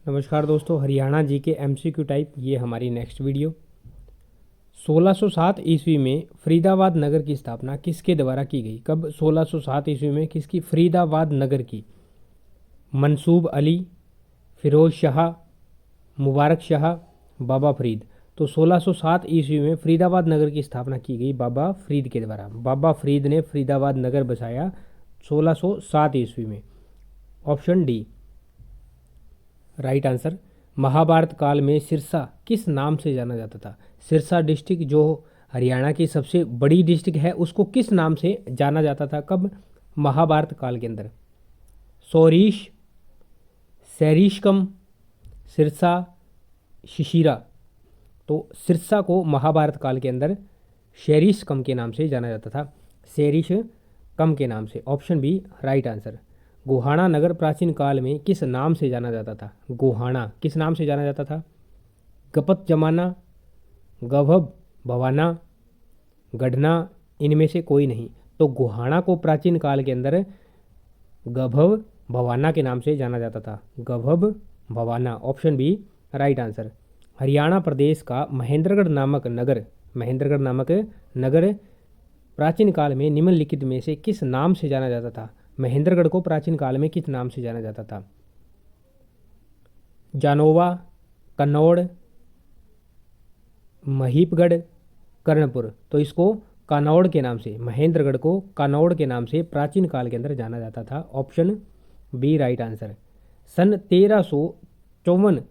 नमस्कार दोस्तों, हरियाणा जी के एमसीक्यू टाइप ये हमारी नेक्स्ट वीडियो। 1607 ईस्वी में फरीदाबाद नगर की स्थापना किसके द्वारा की गई? कब 1607 ईस्वी में किसकी फरीदाबाद नगर की? मंसूब अली, फिरोज शाह, मुबारक शाह, बाबा फरीद। तो 1607 ईस्वी में फरीदाबाद नगर की स्थापना की गई बाबा फरीद के द्वारा। बाबा फरीद ने फरीदाबाद नगर बसाया 1607 ईस्वी में। Option D right answer. Mahabharata काल में सिरसा किस नाम से जाना जाता था? सिरसा डिस्ट्रिक्ट जो हरियाणा की सबसे बड़ी डिस्ट्रिक्ट है उसको किस नाम से जाना जाता था? कब? महाभारत काल के अंदर। सौरीश, सैरिशकम, सिरसा, शिशिरा। तो सिरसा को महाभारत काल के अंदर शेरिशकम के नाम से जाना जाता था, शेरिशकम के नाम से। Option B right answer. Gohana नगर प्राचीन काल में किस नाम से जाना जाता था? गोहाना किस नाम से जाना जाता था? गपत जमाना, गभब भवाना, गढ़ना, इनमें से कोई नहीं। तो गोहाना को प्राचीन काल के अंदर गभव भवाना के नाम से जाना जाता था, गभव भवाना। Option B right answer. Haryana प्रदेश का महेंद्रगढ़ नामक नगर प्राचीन काल में निम्नलिखित में से किस नाम से जाना जाता था? महेंद्रगढ़ को प्राचीन काल में किस नाम से जाना जाता था? जानोवा, कन्नौड़, महीपगढ़, कर्णपुर। तो इसको कानौड़ के नाम से, महेंद्रगढ़ को कानौड़ के नाम से प्राचीन काल के अंदर जाना जाता था। Option B right answer. सन 1354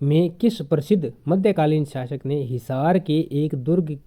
में किस प्रसिद्ध मध्यकालीन शासक ने हिसार के एक दुर्ग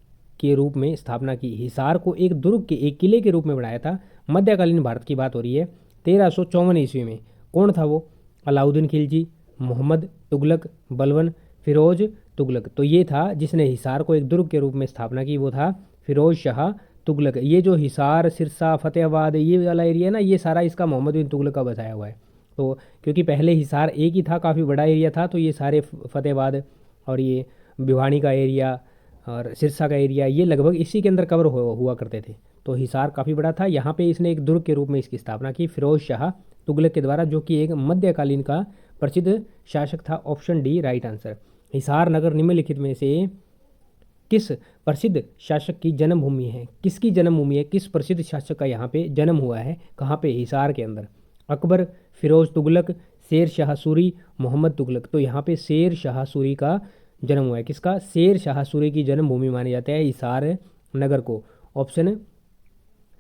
के रूप में स्थापना की? हिसार को एक दुर्ग के, एक किले के रूप में बनाया था। मध्यकालीन भारत की बात हो रही है। 1354 ईस्वी में कौन था वो? अलाउद्दीन खिलजी, मोहम्मद तुगलक, बलवन, फिरोज तुगलक। तो ये था जिसने हिसार को एक दुर्ग के रूप में स्थापना की, वो था फिरोज शाह तुगलक। ये जो हिसार, सिरसा, फतेहाबाद ये वाला एरिया है ना, ये सारा इसका मोहम्मद बिन तुगलक का बसाया हुआ है। तो क्योंकि पहले हिसार एक ही था, काफ़ी बड़ा एरिया था, तो ये सारे फतेहाबाद और ये भिवानी का एरिया और सिरसा का एरिया ये लगभग इसी के अंदर कवर हुआ करते थे। तो हिसार काफ़ी बड़ा था। यहाँ पे इसने एक दुर्ग के रूप में इसकी स्थापना की फिरोज शाह तुगलक के द्वारा, जो कि एक मध्यकालीन का प्रसिद्ध शासक था। Option D right answer. Hisar नगर निम्नलिखित में से किस प्रसिद्ध शासक की जन्मभूमि है? किसकी जन्मभूमि है? किस प्रसिद्ध शासक का यहाँ पे जन्म हुआ है? कहाँ पे? हिसार के अंदर। अकबर, फिरोज तुगलक, शेर शाह सूरी, मोहम्मद तुगलक। तो यहाँ पे शेर शाह सूरी का जन्म हुआ है। किसका? शेर शाह सूरी की जन्मभूमि मानी जाता है हिसार नगर को। Option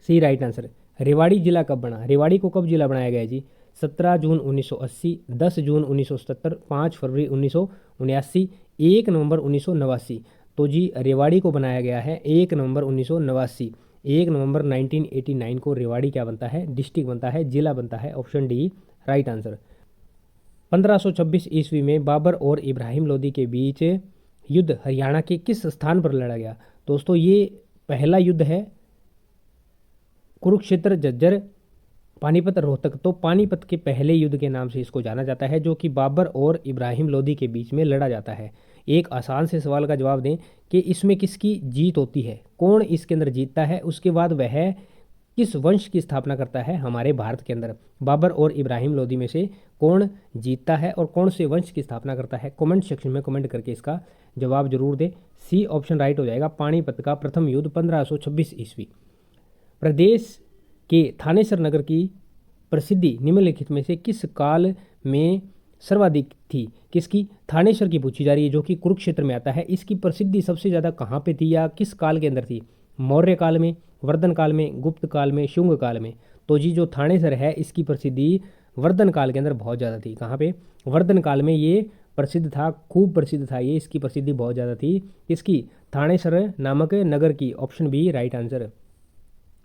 C right answer. Rewari जिला कब बना? रेवाड़ी को कब जिला बनाया गया जी? 17 जून 1980, 10 जून 1977, 5 फरवरी 1979, 1 नवंबर 1989। तो जी रेवाड़ी को बनाया गया है 1 नवंबर 1989। 1 नवंबर 1989 को रेवाड़ी क्या बनता है? डिस्ट्रिक्ट बनता है, जिला बनता है। Option D right answer. 1526 ईस्वी में बाबर और इब्राहिम लोदी के बीच युद्ध हरियाणा के किस स्थान पर लड़ा गया? दोस्तों ये पहला युद्ध है कुरुक्षेत्र, झज्जर, पानीपत, रोहतक। तो पानीपत के पहले युद्ध के नाम से इसको जाना जाता है, जो कि बाबर और इब्राहिम लोदी के बीच में लड़ा जाता है। एक आसान से सवाल का जवाब दें कि इसमें किसकी जीत होती है, कौन इसके अंदर जीतता है, उसके बाद वह किस वंश की स्थापना करता है हमारे भारत के अंदर। बाबर और इब्राहिम लोदी में से कौन जीतता है और कौन से वंश की स्थापना करता है? कमेंट सेक्शन में कमेंट करके इसका जवाब जरूर दे। सी ऑप्शन राइट हो जाएगा। पानीपत का प्रथम युद्ध 1526 ईस्वी। प्रदेश के थानेसर नगर की प्रसिद्धि निम्नलिखित में से किस काल में सर्वाधिक थी? किसकी? थानेसर की पूछी जा रही है, जो कि कुरुक्षेत्र में आता है। इसकी प्रसिद्धि सबसे ज़्यादा कहाँ पे थी या किस काल के अंदर थी? मौर्य काल में, वर्धन काल में, गुप्त काल में, शुंग काल में। तो जी जो थानेसर है इसकी प्रसिद्धि वर्धन काल के अंदर बहुत ज़्यादा थी। कहाँ पे? वर्धन काल में ये प्रसिद्ध था, खूब प्रसिद्ध था ये, इसकी प्रसिद्धि बहुत ज़्यादा थी। इसकी थानेसर नामक नगर की। Option B right answer.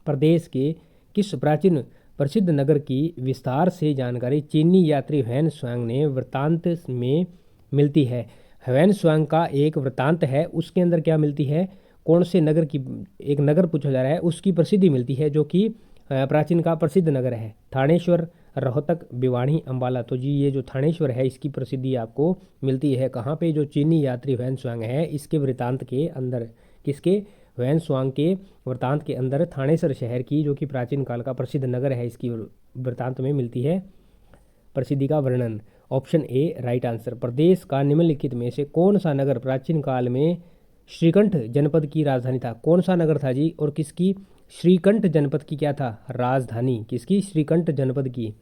प्रदेश के किस प्राचीन प्रसिद्ध नगर की विस्तार से जानकारी चीनी यात्री ह्वेन त्सांग ने वृत्तांत में मिलती है? ह्वेन त्सांग का एक वृत्तांत है, उसके अंदर क्या मिलती है? कौन से नगर की, एक नगर पूछा जा रहा है, उसकी प्रसिद्धि मिलती है, जो कि प्राचीन का प्रसिद्ध नगर है। थानेश्वर, रोहतक, भिवानी, अंबाला। तो जी ये जो थानेश्वर है इसकी प्रसिद्धि आपको मिलती है कहाँ पे? जो चीनी यात्री ह्वेन त्सांग है इसके वृत्तांत के अंदर। किसके? ह्वेन त्सांग के वृत्तांत के अंदर थानेसर शहर की, जो कि प्राचीन काल का प्रसिद्ध नगर है, इसकी वृत्तांत में मिलती है प्रसिद्धि का वर्णन। Option A right answer. प्रदेश का निम्नलिखित में से कौन सा नगर प्राचीन काल में श्रीकंठ जनपद की राजधानी था? कौन सा नगर था जी और किसकी? श्रीकंठ जनपद की क्या था? राजधानी। किसकी? श्रीकंठ जनपद की।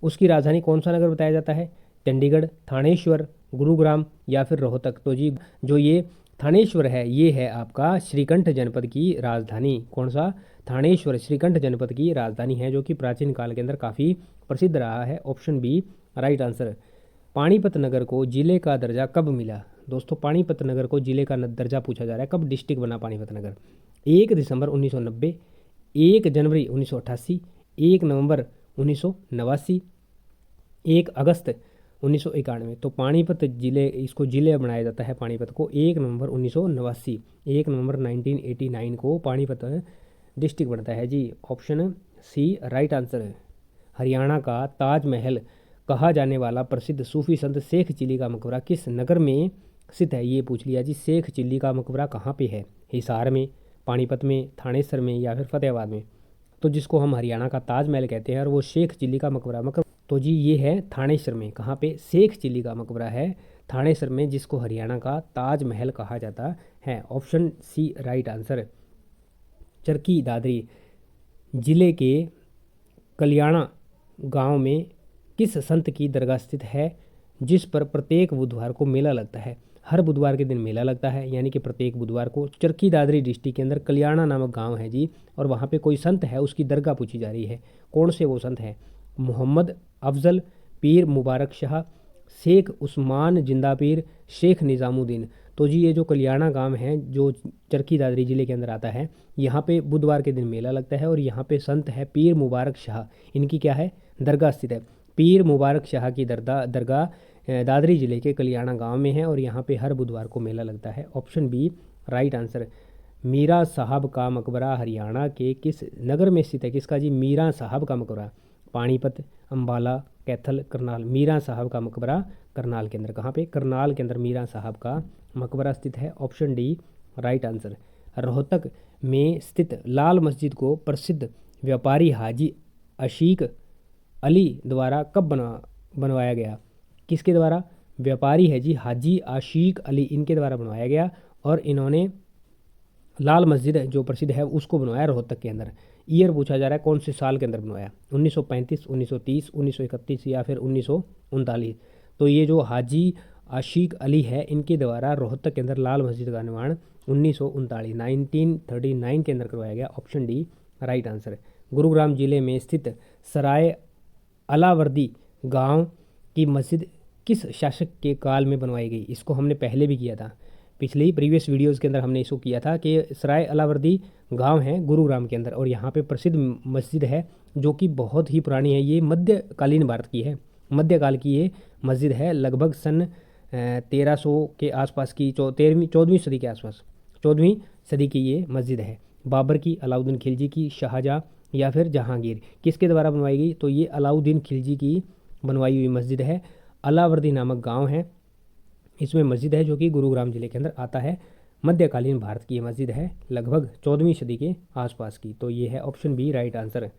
उसकी राजधानी कौन सा नगर बताया जाता है? चंडीगढ़, थानेश्वर, गुरुग्राम या फिर रोहतक। तो जी जो ये थानेश्वर है ये है आपका श्रीकंठ जनपद की राजधानी। कौन सा? थानेश्वर श्रीकंठ जनपद की राजधानी है, जो कि प्राचीन काल के अंदर काफ़ी प्रसिद्ध रहा है। Option B right answer. Panipat नगर को जिले का दर्जा कब मिला? दोस्तों पानीपत नगर को जिले का दर्जा पूछा जा रहा है, कब डिस्ट्रिक्ट बना पानीपत नगर? 1 दिसंबर 1990, 1 जनवरी 1988, 1 नवंबर 1989, 1 अगस्त 1991। तो पानीपत जिले, इसको जिले बनाया जाता है पानीपत को 1 नवंबर 1989, 1 नवंबर 1989 को पानीपत डिस्ट्रिक्ट बनता है जी। ऑप्शन सी राइट आंसर है। हरियाणा का ताजमहल कहा जाने वाला प्रसिद्ध सूफी संत शेख चिल्ली का मकबरा किस नगर में स्थित है? ये पूछ लिया जी। शेख चिल्ली का मकबरा कहाँ पे है? हिसार में, पानीपत में, थानेसर में या फिर फतेहाबाद में? तो जिसको हम हरियाणा का ताजमहल कहते हैं और वो शेख चिल्ली का मकबरा तो जी ये है थानेसर में। कहाँ पे? शेख चिल्ली का मकबरा है थानेसर में, जिसको हरियाणा का ताजमहल कहा जाता है। Option C right answer. Charkhi Dadri जिले के कल्याणा गांव में किस संत की दरगाह स्थित है जिस पर प्रत्येक बुधवार को मेला लगता है? हर बुधवार के दिन मेला लगता है, यानी कि प्रत्येक बुधवार को। चरखी दादरी डिस्ट्रिक्ट के अंदर कल्याणा नामक गांव है जी, और वहाँ पे कोई संत है, उसकी दरगाह पूछी जा रही है। कौन से वो संत है? मोहम्मद अफजल, पीर मुबारक शाह, शेख उस्मान जिंदा पीर, शेख निज़ामुद्दीन। तो जी ये जो कल्याणा गांव है जो चरखी दादरी जिले के अंदर आता है, यहाँ पे बुधवार के दिन मेला लगता है और यहाँ पे संत है पीर मुबारक शाह। इनकी क्या है? दरगाह स्थित है। पीर मुबारक शाह की दरगाह दादरी जिले के कल्याणा गांव में है और यहाँ पे हर बुधवार को मेला लगता है। Option B right answer. Meera साहब का मकबरा हरियाणा के किस नगर में स्थित है? किसका जी? मीरा साहब का मकबरा। पानीपत, अंबाला, कैथल, करनाल। मीरा साहब का मकबरा करनाल के अंदर। कहाँ पे? करनाल के अंदर मीरा साहब का मकबरा स्थित है। Option D right answer. Rohtak में स्थित लाल मस्जिद को प्रसिद्ध व्यापारी हाजी अशीक अली द्वारा कब बनवाया गया? किसके द्वारा? व्यापारी है जी हाजी आशीक अली, इनके द्वारा बनवाया गया और इन्होंने लाल मस्जिद जो प्रसिद्ध है उसको बनवाया रोहतक के अंदर। ईयर पूछा जा रहा है कौन से साल के अंदर बनवाया? 1935, 1930, 1931 या फिर 1939। तो ये जो हाजी आशीक अली है इनके द्वारा रोहतक के अंदर लाल मस्जिद का निर्माण 1939 के अंदर करवाया गया। Option D right answer. Gurugram जिले में स्थित सराय अलावर्दी गांव की मस्जिद किस शासक के काल में बनवाई गई? इसको हमने पहले भी किया था, पिछली प्रीवियस वीडियोज़ के अंदर हमने इसको किया था कि सराय अलावर्दी गांव है गुरुग्राम के अंदर और यहाँ पे प्रसिद्ध मस्जिद है जो कि बहुत ही पुरानी है। ये मध्यकालीन भारत की है, मध्यकाल की ये मस्जिद है। लगभग सन 1300 के आसपास की 14वीं सदी के आसपास 14वीं सदी की ये मस्जिद है। बाबर की, अलाउद्दीन खिलजी की, शाहजहाँ या फिर जहांगीर, किसके द्वारा बनवाई गई? तो ये अलाउद्दीन खिलजी की बनवाई हुई मस्जिद है। अलावर्दी नामक गांव है, इसमें मस्जिद है जो कि गुरुग्राम जिले के अंदर आता है। मध्यकालीन भारत की ये मस्जिद है, लगभग 14वीं सदी के आसपास की। तो ये है option B right answer.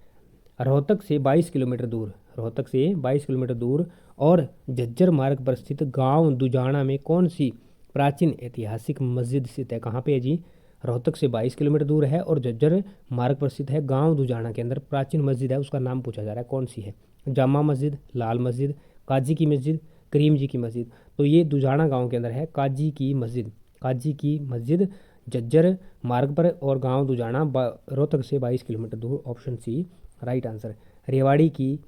Rohtak से 22 किलोमीटर दूर, रोहतक से 22 किलोमीटर दूर और झज्जर मार्ग पर स्थित गांव दुजाना में कौन सी प्राचीन ऐतिहासिक मस्जिद स्थित है? कहाँ पे है जी? रोहतक से 22 किलोमीटर दूर है और झज्जर मार्ग पर स्थित है। गांव दुजाना के अंदर प्राचीन मस्जिद है, उसका नाम पूछा जा रहा है कौन सी है? जामा मस्जिद, लाल मस्जिद, काजी की मस्जिद, करीम जी की मस्जिद। तो ये दुजाना गांव के अंदर है काजी की मस्जिद। काजी की मस्जिद झज्जर मार्ग पर और गांव दुजाना रोहतक से 22 किलोमीटर दूर। Option C right answer. Rewari की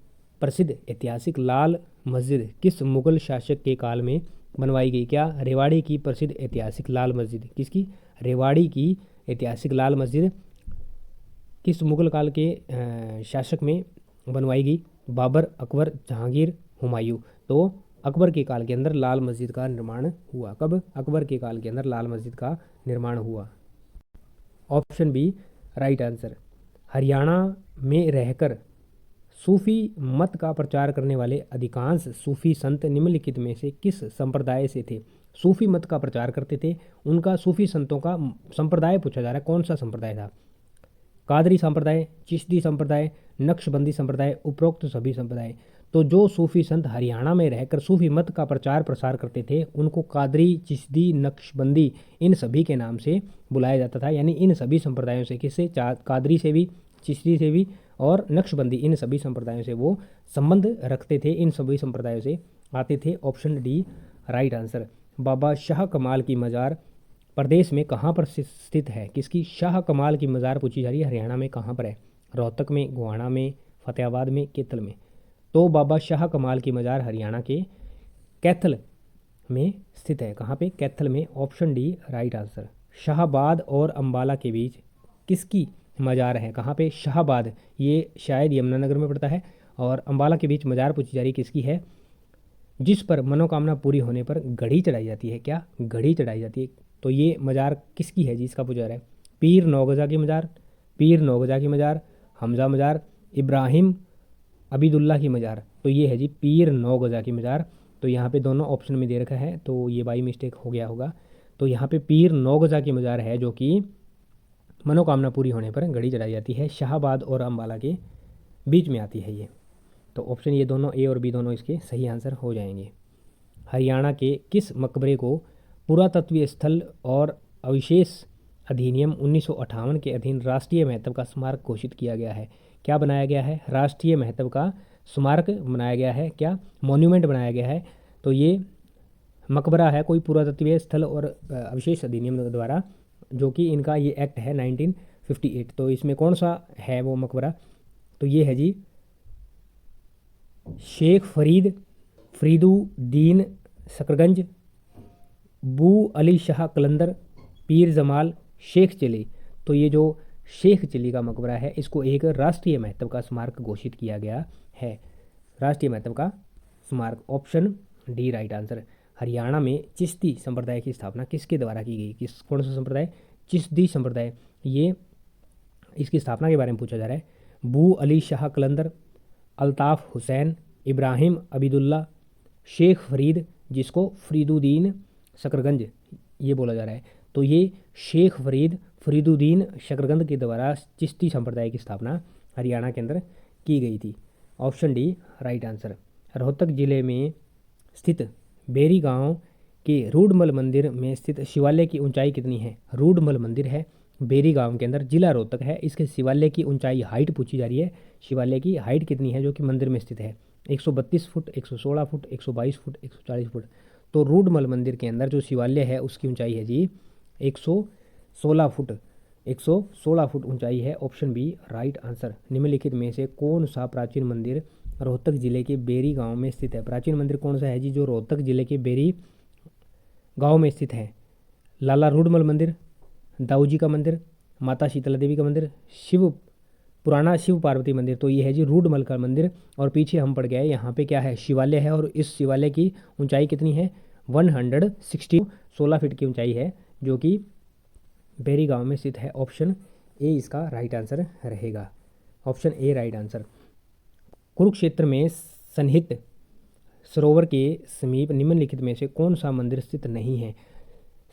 प्रसिद्ध ऐतिहासिक लाल मस्जिद किस मुगल शासक के काल में बनवाई गई? क्या? रेवाड़ी की प्रसिद्ध ऐतिहासिक लाल मस्जिद किसकी? रेवाड़ी की ऐतिहासिक लाल मस्जिद किस मुगल काल के शासक में बनवाई गई? बाबर, अकबर, जहांगीर, हुमायूं। तो अकबर के काल के अंदर लाल मस्जिद का निर्माण हुआ। कब? अकबर के काल के अंदर लाल मस्जिद का निर्माण हुआ। Option B right answer. Haryana में रहकर सूफी मत का प्रचार करने वाले अधिकांश सूफी संत निम्नलिखित में से किस संप्रदाय से थे? सूफी मत का प्रचार करते थे, उनका सूफी संतों का संप्रदाय पूछा जा रहा है, कौन सा संप्रदाय था? कादरी संप्रदाय, चिश्ती संप्रदाय, नक्शबंदी संप्रदाय, उपरोक्त सभी संप्रदाय। तो जो सूफी संत हरियाणा में रहकर सूफी मत का प्रचार प्रसार करते थे उनको कादरी, चिश्ती, नक्शबंदी इन सभी के नाम से बुलाया जाता था। यानी इन सभी संप्रदायों से, किससे, कादरी से भी, चिश्ती से भी और नक्शबंदी, इन सभी संप्रदायों से वो संबंध रखते थे, इन सभी संप्रदायों से आते थे। Option D right answer. Baba Shah Kamal की मज़ार प्रदेश में कहाँ पर स्थित है? किसकी? शाह कमाल की मज़ार पूछी जा रही है। हरियाणा में कहाँ पर है? रोहतक में, गोहाना में, फतेहाबाद में, कैथल में? तो बाबा शाह कमाल की मज़ार हरियाणा के कैथल में स्थित है। कहाँ पे? कैथल में। Option D right answer. Shahabad और अंबाला के बीच किसकी मज़ार है? कहाँ पे? शाहबाद, ये शायद यमुनानगर में पड़ता है। और अंबाला के बीच मज़ार पूछी जा रही किसकी है? जिस पर मनोकामना पूरी होने पर घड़ी चढ़ाई जाती है। क्या? घड़ी चढ़ाई जाती है। तो ये मज़ार किसकी है जिसका पूछा जा रहा है? पीर नौगजा की मज़ार, पीर नौगजा की मज़ार, हमजा मज़ार, इब्राहिम अबीदुल्ला की मज़ार। तो ये है जी पीर नौगजा की मज़ार। तो यहाँ पे दोनों ऑप्शन में दे रखा है, तो ये बाई मिस्टेक हो गया होगा। तो यहाँ पे पीर नौगजा की मज़ार है जो कि मनोकामना पूरी होने पर घड़ी चढ़ाई जाती है। शाहबाद और अम्बाला के बीच में आती है ये। तो ऑप्शन ये दोनों, ए और बी दोनों इसके सही आंसर हो जाएंगे। हरियाणा के किस मकबरे को पुरातत्वीय स्थल और अविशेष अधिनियम 1958 के अधीन राष्ट्रीय महत्व का स्मारक घोषित किया गया है? क्या बनाया गया है? राष्ट्रीय महत्व का स्मारक बनाया गया है। क्या? मॉन्यूमेंट बनाया गया है। तो ये मकबरा है कोई पुरातत्वीय स्थल और अविशेष अधिनियम द्वारा, जो कि इनका ये एक्ट है 1958। तो इसमें कौन सा है वो मकबरा? तो ये है जी शेख फरीदुद्दीन शकरगंज, बू अली शाह कलंदर, पीर जमाल, शेख चिली। तो ये जो शेख चिली का मकबरा है इसको एक राष्ट्रीय महत्व का स्मारक घोषित किया गया है। राष्ट्रीय महत्व का स्मारक। Option D right answer. Haryana में चिश्ती संप्रदाय की स्थापना किसके द्वारा की गई? किस, कौन सा संप्रदाय? चिश्ती संप्रदाय। ये इसकी स्थापना के बारे में पूछा जा रहा है। बू अली शाह कलंदर, अल्ताफ़ हुसैन, इब्राहिम अबीदुल्ला, शेख फरीद, जिसको फरीदुद्दीन शकरगंज ये बोला जा रहा है। तो ये शेख फरीदुद्दीन शकरगंज के द्वारा चिश्ती संप्रदाय की स्थापना हरियाणा के अंदर की गई थी। Option D right answer. Rohtak जिले में स्थित बेरी गांव के रूडमल मंदिर में स्थित शिवालय की ऊंचाई कितनी है? रूडमल मंदिर है बेरी गांव के अंदर, जिला रोहतक है। इसके शिवालय की ऊंचाई, हाइट पूछी जा रही है। शिवालय की हाइट कितनी है जो कि मंदिर में स्थित है? 132 फुट, 116 फुट, 122 फुट, 140 फुट। तो रूडमल मंदिर के अंदर जो शिवालय है उसकी ऊंचाई है जी 116 फुट। 116 फुट ऊंचाई है। Option B right answer. निम्नलिखित में से कौन सा प्राचीन मंदिर रोहतक जिले के बेरी गांव में स्थित है? प्राचीन मंदिर कौन सा है जी जो रोहतक जिले के बेरी गांव में स्थित है? लाला रूडमल मंदिर, दाऊ जी का मंदिर, माता शीतला देवी का मंदिर, पुराना शिव पार्वती मंदिर। तो ये है जी रूडमल का मंदिर। और पीछे हम पड़ गए, यहाँ पे क्या है? शिवालय है। और इस शिवालय की ऊंचाई कितनी है? 116 फीट की ऊंचाई है जो कि बेरी गांव में स्थित है। ऑप्शन ए इसका राइट आंसर रहेगा। Option A right answer. Kurukshetra में सन्निहित सरोवर के समीप निम्नलिखित में से कौन सा मंदिर स्थित नहीं है?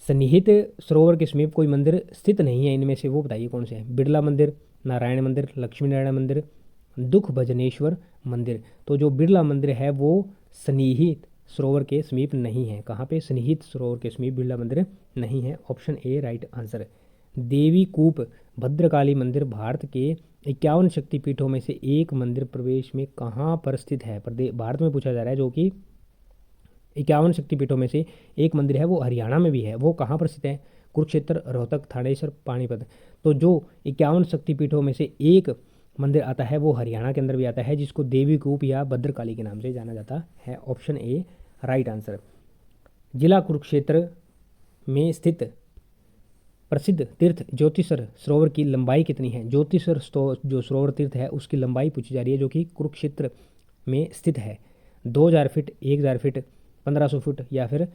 सन्निहित सरोवर के समीप कोई मंदिर स्थित नहीं है, इनमें से वो बताइए कौन से हैं? बिरला मंदिर, नारायण मंदिर, लक्ष्मी नारायण मंदिर, दुख भजनेश्वर मंदिर। तो जो बिरला मंदिर है वो सन्निहित सरोवर के समीप नहीं है। कहाँ पे? सन्निहित सरोवर के समीप बिरला मंदिर नहीं है। Option A right answer. Devi Koop Bhadrakali मंदिर भारत के 51 शक्तिपीठों में से एक मंदिर प्रदेश में कहाँ पर स्थित है? भारत में पूछा जा रहा है, जो कि 51 शक्तिपीठों में से एक मंदिर है वो हरियाणा में भी है। वो कहाँ पर स्थित है? कुरुक्षेत्र, रोहतक, थानेसर, पानीपत। तो जो 51 शक्तिपीठों में से एक मंदिर आता है वो हरियाणा के अंदर भी आता है, जिसको देवी कूप या भद्रकाली के नाम से जाना जाता है। Option A right answer. जिला कुरुक्षेत्र में स्थित प्रसिद्ध तीर्थ ज्योतिसर सरोवर की लंबाई कितनी है? ज्योतिसर जो सरोवर तीर्थ है उसकी लंबाई पूछी जा रही है, जो कि कुरुक्षेत्र में स्थित है। 2000 फीट, 1000 फीट, 1500 फुट या फिर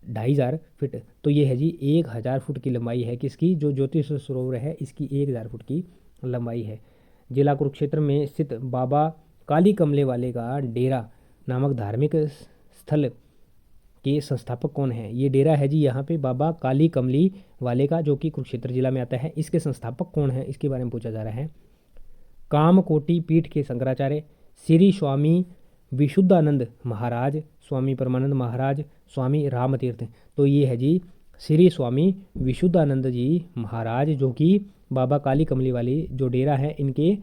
2500 फीट। तो ये है जी 1000 फुट की लंबाई है किसकी? जो ज्योतिष सरोवर है इसकी 1000 फुट की लंबाई है। जिला कुरुक्षेत्र में स्थित बाबा काली कमले वाले का डेरा नामक धार्मिक स्थल के संस्थापक कौन है? ये डेरा है जी यहाँ पे बाबा काली कमली वाले का, जो कि कुरुक्षेत्र जिला में आता है। इसके संस्थापक कौन है इसके बारे में पूछा जा रहा है। कामकोटि पीठ के शंकराचार्य, श्री स्वामी विशुद्धानंद महाराज, स्वामी परमानंद महाराज, स्वामी रामतीर्थ। तो ये है जी श्री स्वामी विशुद्धानंद जी महाराज, जो कि बाबा काली कमली वाली जो डेरा है इनके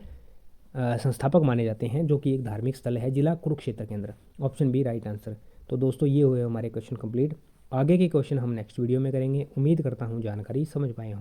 संस्थापक माने जाते हैं, जो कि एक धार्मिक स्थल है जिला कुरुक्षेत्र के अंदर। Option B right answer. तो दोस्तों ये हुए हमारे क्वेश्चन कंप्लीट। आगे के क्वेश्चन हम नेक्स्ट वीडियो में करेंगे। उम्मीद करता हूँ जानकारी समझ पाए हों।